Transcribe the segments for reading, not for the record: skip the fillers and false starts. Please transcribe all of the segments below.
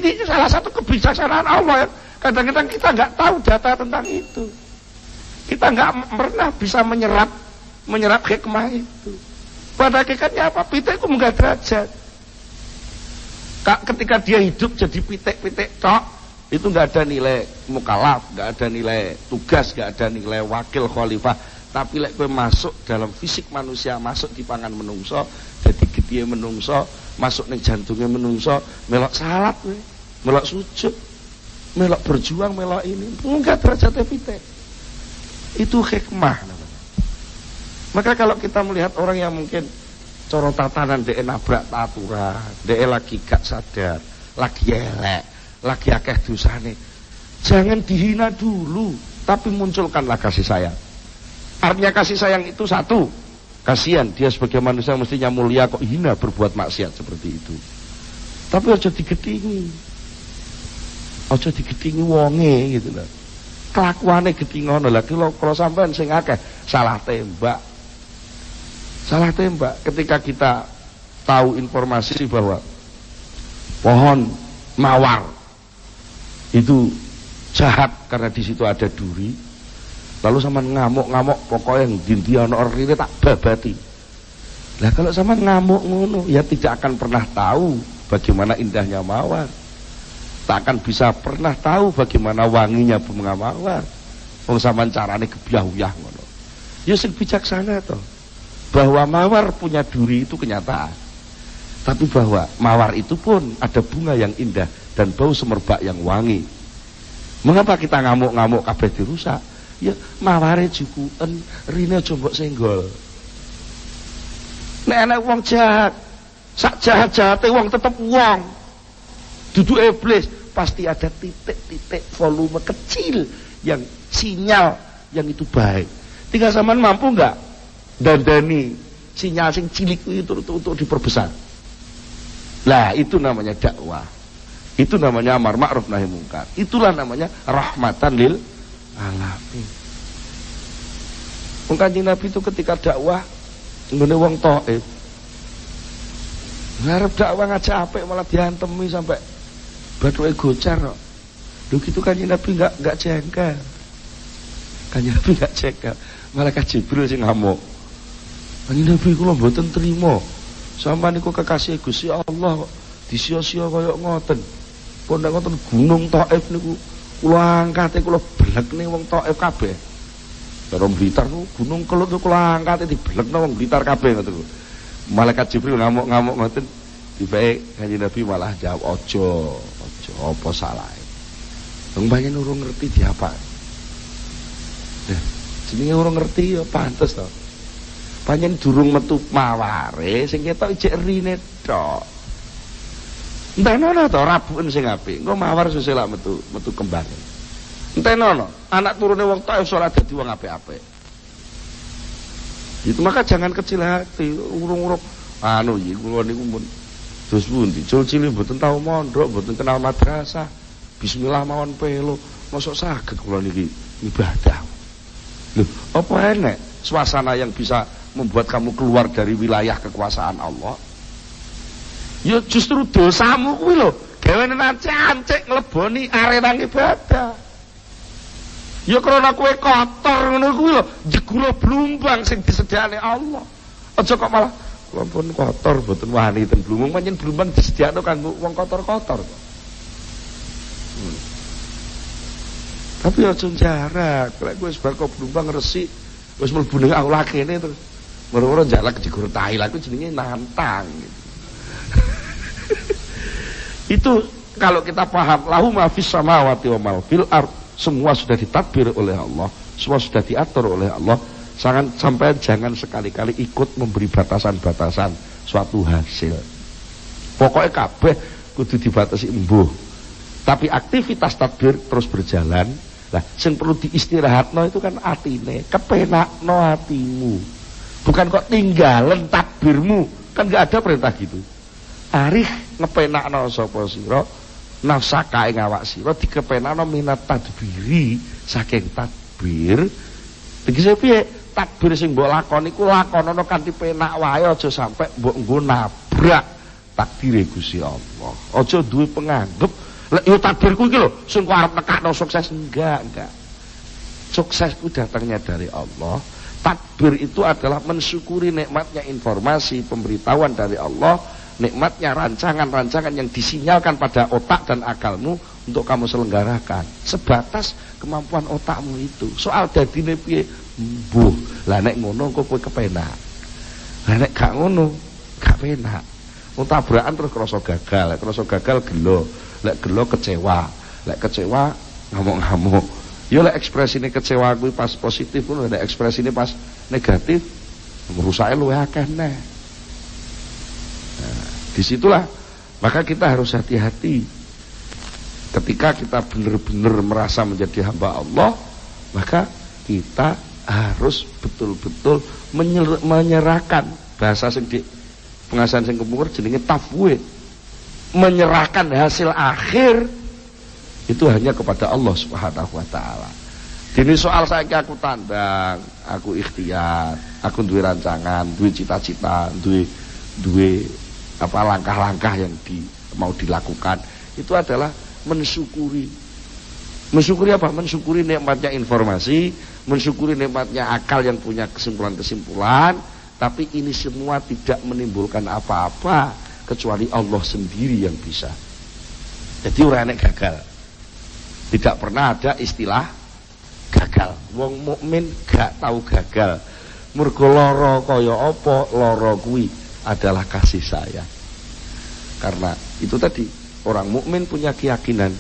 Ini salah satu kebijaksanaan Allah. Kadang-kadang kita nggak tahu data tentang itu. Kita nggak pernah bisa menyerap hikmah itu. Pada hakikatnya apa? Pitik itu enggak derajat. Ketika dia hidup jadi pitik-pitik tok, itu nggak ada nilai mukalaf, nggak ada nilai tugas, nggak ada nilai wakil khalifah. Tapi lek kowe masuk dalam fisik manusia, masuk di pangan menungso, jadi gede menungso, masuk ning jantungnya menungso, melok salat kowe, melok sujud, melok berjuang, melok ini, enggak derajatnya pitik. Itu hikmah namanya. Maka kalau kita melihat orang yang mungkin coro tatanan dia nabrak aturan, dia lagi gak sadar, lagi elek, lagi akeh dosane, jangan dihina dulu, tapi munculkanlah kasih sayang. Artinya kasih sayang itu satu, kasihan dia sebagai manusia mestinya mulia kok hina berbuat maksiat seperti itu. Tapi aja digedingi wonge gitu loh. Kelakuane gedhi ngono lha kalau sampean sing akeh salah tembak ketika kita tahu informasi bahwa pohon mawar itu jahat karena di situ ada duri. Lalu sama ngamuk-ngamuk pokoknya yang dinti ana rene tak babati. Lah kalau sama ngamuk ngono ya tidak akan pernah tahu bagaimana indahnya mawar. Tak akan bisa pernah tahu bagaimana wanginya bunga mawar. Wong sampean carane gebyah-uyah ngono. Ya sing bijaksana to. Bahwa mawar punya duri itu kenyataan. Tapi bahwa mawar itu pun ada bunga yang indah dan bau semerbak yang wangi. Mengapa kita ngamuk-ngamuk kabeh dirusak? Ya maware jukuen rine aja mbok senggol. Nek ana wong jahat, sak jahat-jahate wong tetep wong. Dudu iblis, pasti ada titik-titik volume kecil yang sinyal yang itu baik. Tinggal sampean mampu enggak dandani sinyal sing cilik itu untuk diperbesar. Lah itu namanya dakwah. Itu namanya amar ma'ruf nahi mungkar. Itulah namanya rahmatan lil alamin. Kanjeng Nabi itu ketika dakwah nggone wong Thaif. Ngarep dakwah ngajak apik malah diantemi sampai bathuke gocar kok. Lho gitu Kanjeng Nabi enggak jengkel. Kanjeng Nabi enggak jengkel. Malaikat Jibril sing ngamuk. Kanjeng Nabi kula mboten trima. Sampeyan niku kekasih Gusti Allah kok disia-sia kaya ngoten. Pun nek ngoten gunung Thaif niku kula angkate kula blekne wong Thaif kabeh. Karo Blitar niku gunung Kelut kula angkate diblekno wong Blitar kabeh ngoten. Malaikat Jibril ngamuk-ngamuk ngoten. Tibae Kanjeng Nabi malah jawab ojo apa salahe. Wong banyak urung ngerti diapa. Jenenge urung ngerti ya pantes to. Panjen durung metu maware sing ketok ijek rine tok. Entenono to rabuken sing apik. Engko mawar susah lak metu kembang. Entenono anak turune wong Thaif ora dadi wong apik-apik. Itu maka jangan kecil hati, urung-urung anu iki kula niku mun dos pundi cilik mboten tau mondok, mboten kenal madrasah. Bismillah mawon pelo, mosok saged kula niki ibadah. Lho, apa enek suasana yang bisa membuat kamu keluar dari wilayah kekuasaan Allah? Ya justru dosamu kuwi lho, gaweane cancik ngleboni arena ibadah. Ya karena kowe kotor ngono kuwi lho, jeguro blumbang sing disediakne Allah. Aja kok malah kula pun kotor mboten wani ten blumbang, pancen blumbang disediakno kanggo wong kotor-kotor kok. Tapi aja jarak, lek kowe wis bar kok blumbang resik, wis mlebu ning aula kene terus moro-moro njalak jegur tai lha iku jenenge nantang gitu. Itu kalau kita paham lahu ma fis samawati wa ma fil ard, semua sudah ditadbir oleh Allah, semua sudah diatur oleh Allah. Jangan sekali-kali ikut memberi batasan-batasan suatu hasil. Pokoknya kabeh kudu dibatasi embuh. Tapi aktivitas tadbir terus berjalan. Lah sing perlu diistirahatno itu kan atine, kepenakno hatimu. Bukan kok tinggalan takbirmu, kan gak ada perintah gitu. Arih ngepenakno sapa sira, nafsaka ing awak sira dikepenakno minat tadbiri saking takbir. Tegese piye? Takbir sing mbok lakoni iku lakonono kanthi penak wae, aja sampe mbok nggo nabrak takdire Gusti Allah. Aja duwe penganggep Lek yo takdirku iki lho sing kok arep nekakno sukses, enggak. Sukses itu datangnya dari Allah. Takbir itu adalah mensyukuri nikmatnya informasi, pemberitahuan dari Allah, nikmatnya rancangan-rancangan yang disinyalkan pada otak dan akalmu untuk kamu selenggarakan. Sebatas kemampuan otakmu itu. Soal dadine piye? Mbuh. Lah nek ngono kok kowe kepenak. Lah nek gak ngono, gak penak. Wong tabrakan terus krasa gagal, lek krasa gagal gelo, lek gelo kecewa, lek kecewa ngamuk-ngamuk. Ya lek ekspresine kecewa kuwi pas positif ngono, lek ekspresine pas negatif merusake luwih akeh neh. Nah, disitulah maka kita harus hati-hati ketika kita benar-benar merasa menjadi hamba Allah, maka kita harus betul-betul menyerahkan, bahasa sing di pengasahan sing kepungkur jenenge tafwid, menyerahkan hasil akhir itu hanya kepada Allah Subhanahu wa taala. Dene soal saiki aku tandang, aku ikhtiar, aku duwe rancangan, duwe cita-cita, duwe apa langkah-langkah yang mau dilakukan, itu adalah mensyukuri. Mensyukuri apa? Mensyukuri nikmatnya informasi, mensyukuri nikmatnya akal yang punya kesimpulan-kesimpulan, tapi ini semua tidak menimbulkan apa-apa kecuali Allah sendiri yang bisa. Jadi ora enek gagal. Tidak pernah ada istilah gagal. Wong mukmin gak tahu gagal. Mergo lara kaya apa, lara kuwi adalah kasih sayang. Karena itu tadi, orang mukmin punya keyakinan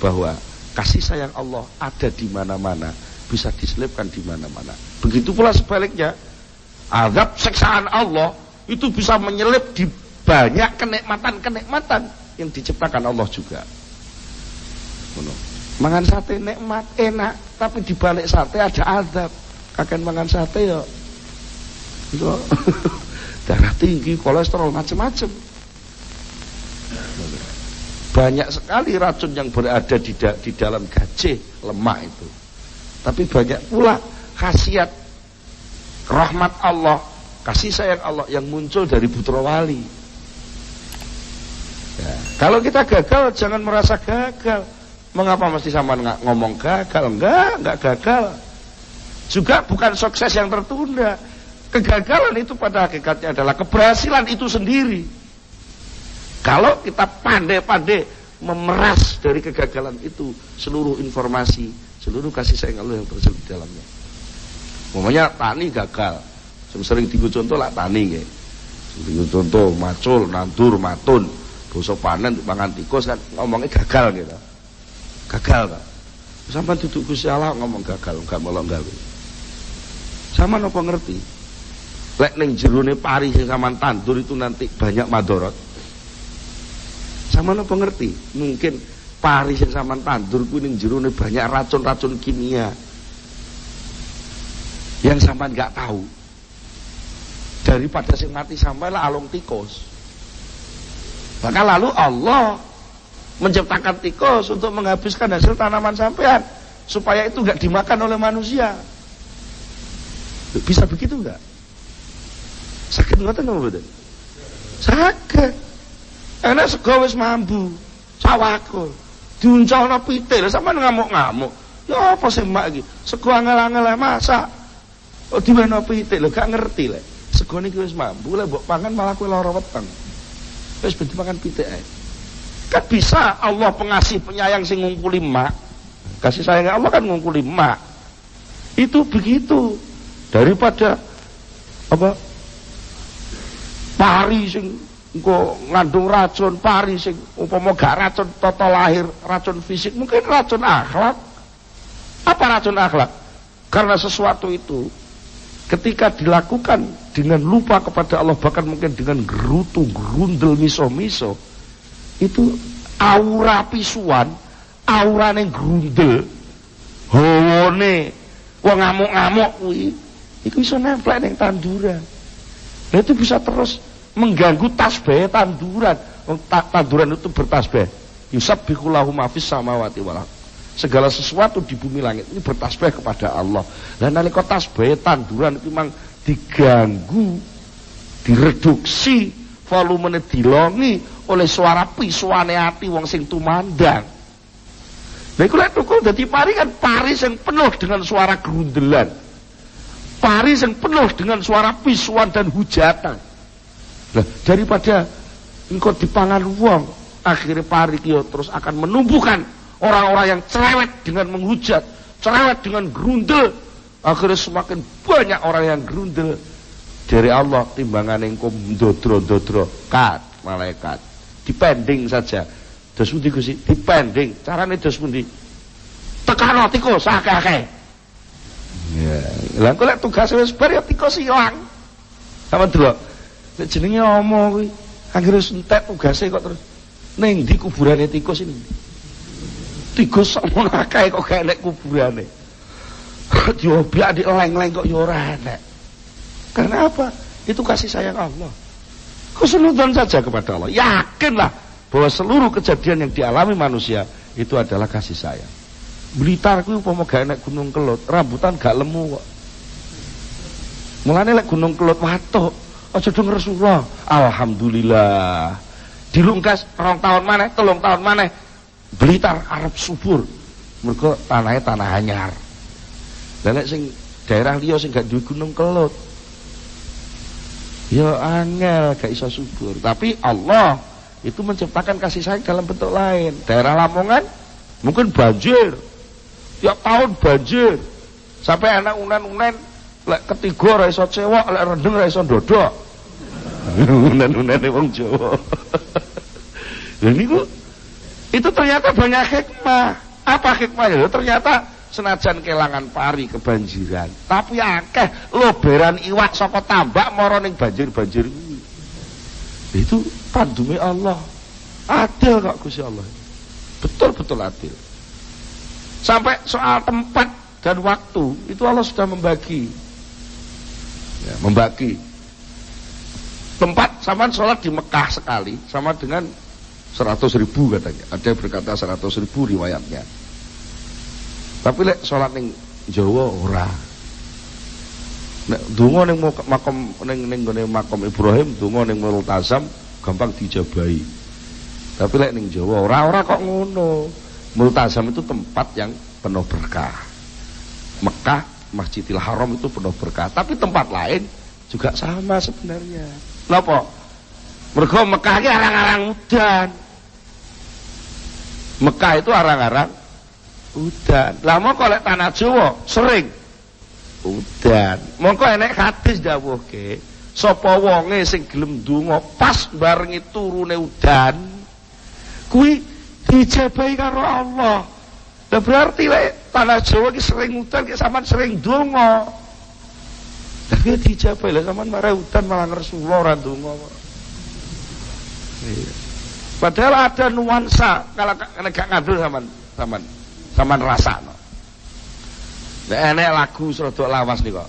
bahwa kasih sayang Allah ada di mana-mana, bisa diselipkan di mana-mana. Begitu pula sebaliknya, azab siksaan Allah itu bisa menyelip di banyak kenikmatan-kenikmatan yang diciptakan Allah juga. Mangan sate nikmat, enak, tapi di balik sate ada azab. Kakek mangan sate ya itu darah tinggi, kolesterol, macam-macam. Banyak sekali racun yang berada di dalam gajih, lemak itu. Tapi banyak pula khasiat rahmat Allah, kasih sayang Allah yang muncul dari putra wali. Ya, kalau kita gagal jangan merasa gagal. Mengapa mesti sama ngomong gagal? Enggak gagal. Juga bukan sukses yang tertunda. Kegagalan itu pada hakikatnya adalah keberhasilan itu sendiri. Kalau kita pandai-pandai memeras dari kegagalan itu seluruh informasi, seluruh kasih sayang Allah yang terselip di dalamnya. Umpamanya tani gagal. Sering digo contoh lah tani nggih. Digo contoh macul, nandur, matun, dosa panen pangan tikus kan ngomongnya gagal gitu. Gagal kan? Sampai duduk Gusti Allah ngomong gagal, enggak melok gawe. Sama napa ngerti? Lek ning jerone pari sing sampean tandur itu nanti banyak madorot. Sama napa ngerti? Mungkin pari sing sampean tandur kuwi ning jerone banyak racun-racun kimia. Yang sampean enggak tahu. Daripada sing mati sampai lah alung tikus. Maka lalu Allah menciptakan tikus untuk menghabiskan hasil tanaman sampean supaya itu enggak dimakan oleh manusia. Bisa begitu enggak? Sakit ngoten apa mboten? Sakit. Enak sego wis mambu, sawakul. Diuncalno pitik, lha sampean ngamuk-ngamuk. Ya apa sih mak iki? Sego angel-angel masak. Oh diweno pitik lho gak ngerti lek. Sego niki wis mambu, lek mbok pangan malah kowe lara weteng. Wis ben dipangan pitik ae. Kan bisa Allah pengasih penyayang sing ngungkuli mak. Kasih sayang Allah kan ngungkuli mak. Itu begitu. Daripada apa? Pari sing engko ngandung racun, pari sing umpama gak racun tata lahir, racun fisik, mungkin racun akhlak. Apa racun akhlak? Karena sesuatu itu ketika dilakukan dengan lupa kepada Allah, bahkan mungkin dengan gerutu, gerundel, miso-miso, itu aura pisuan, aurane grundel, hawane wong ngamuk-ngamuk kuwi, iku iso nempel ning tanduran. Nah itu bisa terus mengganggu tasbih tanduran. Tanduran itu bertasbih. Yusabbihu lahu ma fis samawati wal ardh. Segala sesuatu di bumi langit ini bertasbih kepada Allah. Lah nalika tasbih tanduran itu memang diganggu, direduksi, volumenya dilongi oleh suara pisuane ati wong sing tumandang. Lha iku lek tukul dadi pari kan pari sing penuh dengan suara gerundelan. Pari sing penuh dengan suara pisuan dan hujatan. Nah, daripada engkau dipangan wong, akhirnya pari kiyo terus akan menumbuhkan orang-orang yang cerewet dengan menghujat, cerewet dengan gerundel. Akhirnya semakin banyak orang yang gerundel. Dari Allah timbangan engkau ndodro-ndodro kat malaikat. Dipending saja. Dos pundi Gusti? Dipending. Carane dos pundi? Tekano tikus akeh-akeh. Ya, lah kok lek tugas wis bar ya tikus ilang. Sama delok. Nek jenenge omo kuwi, anggere entek tugase kok terus ning ndi kuburane tikus ini? Tikus sakmono akeh kok gak enek kuburane. Dioblak di leng-leng kok ya ora enek. Karena apa? Itu kasih sayang Allah. Khusnudzon saja kepada Allah. Yakinlah bahwa seluruh kejadian yang dialami manusia itu adalah kasih sayang. Blitar kuwi upama gak enek Gunung Kelut, rambutan gak lemu kok. Mulane lek Gunung Kelut watuk, aja do ngresula. Alhamdulillah. Dilungkas 2 tahun maneh, 3 tahun maneh Blitar arep subur. Mergo tanahnya tanah anyar. Lah lek sing daerah liya sing gak duwe Gunung Kelut, ya angel gak iso subur. Tapi Allah itu menciptakan kasih sayang dalam bentuk lain. Daerah Lamongan mungkin banjir. Tiap tahun banjir. Sampai anak unen-unen lek ketiga ora iso cewek, lek rendeng ora iso ndodok. Unen-unene wong Jawa. Lha niku itu ternyata banyak hikmah. Apa hikmahnya? Ternyata senajan kelangan pari kebanjiran, tapi akeh loberan iwak saka tambak mara ning banjir-banjir kuwi. Itu pandume Allah. Adil kok Gusti Allah. Betul-betul adil. Sampai soal tempat dan waktu itu Allah sudah membagi. Ya, membagi. Tempat sama sholat di Mekah sekali sama dengan 100.000 katanya. Ada yang berkata 100.000 riwayatnya. Tapi lek sholat ning Jawa ora. Nek donga ning makam ning gone makam Ibrahim, donga ning Multazam gampang dijabahi. Tapi lek ning Jawa ora kok ngono. Multazam itu tempat yang penuh berkah. Mekah, Masjidil Haram itu penuh berkah. Tapi tempat lain juga sama sebenarnya. Napa? Mergo Mekah iki arang-arang udan. Mekah itu arang-arang udan. Lah mongko lek tanah Jawa sering udan. Mongko enek hadis dawuhke, sapa wonge sing gelem ndonga pas barengi turune udan, kuwi dijabahi karo Allah. Lah berarti lek tanah Jawa ki sering udan, ki sampean sering ndonga. Lah ki dijabahi, lah sampean marah udan malah ngresula ora ndonga. Iya. Padahal ada nuansa kalau gak ngandel sampean rasakno. Nek enek lagu serodok lawas nih kok.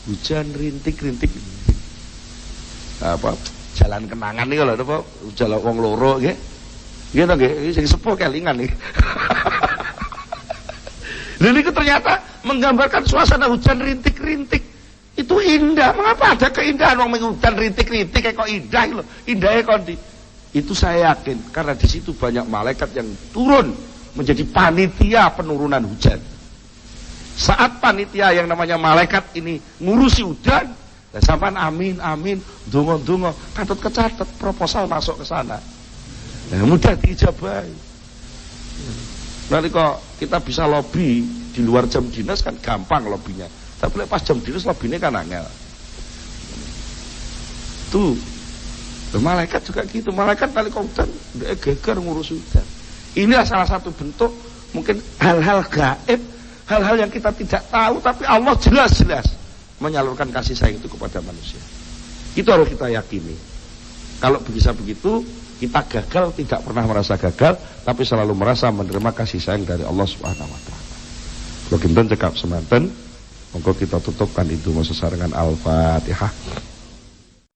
Hujan rintik-rintik. Apa? Jalan kenangan nih kalau apa? Jalan wong loro nggih. Nggih to nggih, sing sepuh kelingan nih. Lha niku ternyata menggambarkan suasana hujan rintik-rintik. Itu indah. Mengapa ada keindahan wong hujan rintik-rintik kok indah lho. Indahnya kondi. Itu saya yakin karena di situ banyak malaikat yang turun menjadi panitia penurunan hujan. Saat panitia yang namanya malaikat ini ngurusi hujan, sampean amin amin, donga-donga, katut kecatet proposal masuk ke sana. Nah, mudah diijabahi. Nanti kok kita bisa lobby di luar jam dinas kan gampang lobbynya. Tapi pas jam dinas lobbynya kan angel. Tuh. Malaikat juga gitu. Malaikat kali kau hutan, dia geger ngurus hujan. Inilah salah satu bentuk mungkin hal-hal gaib, hal-hal yang kita tidak tahu, tapi Allah jelas-jelas menyalurkan kasih sayang itu kepada manusia. Itu harus kita yakini. Kalau bisa begitu, kita gagal tidak pernah merasa gagal, tapi selalu merasa menerima kasih sayang dari Allah Subhanahu Wa Taala. Kalau kita cekap semanten, monggo kita tutupkan itu sesarengan Al-Fatihah.